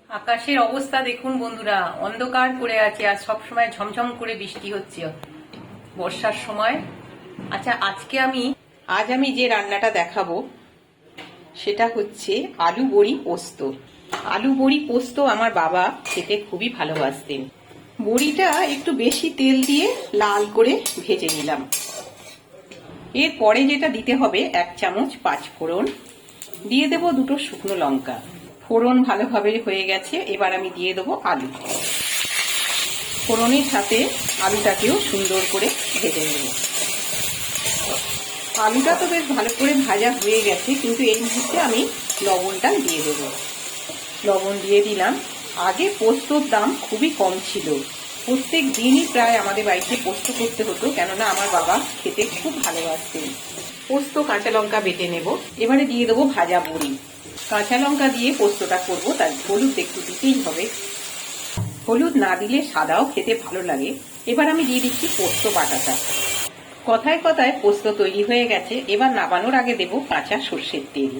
আকাশের অবস্থা দেখুন বন্ধুরা, অন্ধকার করে আছে আর সব সময় ঝমঝম করে বৃষ্টি হচ্ছে বর্ষার সময়। আচ্ছা, আজ আমি যে রান্নাটা দেখাবো সেটা হচ্ছে আলু বড়ি পোস্ত। আলু বড়ি পোস্ত আমার বাবা খেতে খুবই ভালোবাসতেন। বড়িটা একটু বেশি তেল দিয়ে লাল করে ভেজে নিলাম। এরপরে যেটা দিতে হবে 1 চামচ 5 ফোড়ন, দিয়ে দেবো 2টো শুকনো লঙ্কা। ফোড়ন ভালোভাবে হয়ে গেছে, এবার আমি দিয়ে দেবো আলু। ফোড়নের সাথে আলুটাকেও সুন্দর করে ভেজে নেব। আলুটা তো বেশ ভালো করে ভাজা হয়ে গেছে, কিন্তু এই মুহূর্তে আমি লবণটা দিয়ে দেবো। লবণ দিয়ে দিলাম। আগে পোস্তর দাম খুবই কম ছিল, প্রত্যেক দিনই প্রায় আমাদের বাড়িতে পোস্ত করতে হতো, কেননা আমার বাবা খেতে খুব ভালোবাসতেন। পোস্ত কাঁচা লঙ্কা বেটে নেব। এবারে দিয়ে দেবো ভাজা বড়ি। কাঁচা লঙ্কা দিয়ে পোস্তটা করবো, তাই হলুদ একটু দিতেই হবে। হলুদ না দিলে সাদাও খেতে ভালো লাগে। এবার আমি দিয়ে দিচ্ছি পোস্ত বাটাটা। কথায় কথায় পোস্ত তৈরি হয়ে গেছে। এবার নামানোর আগে দেবো কাঁচা সর্ষের তেল।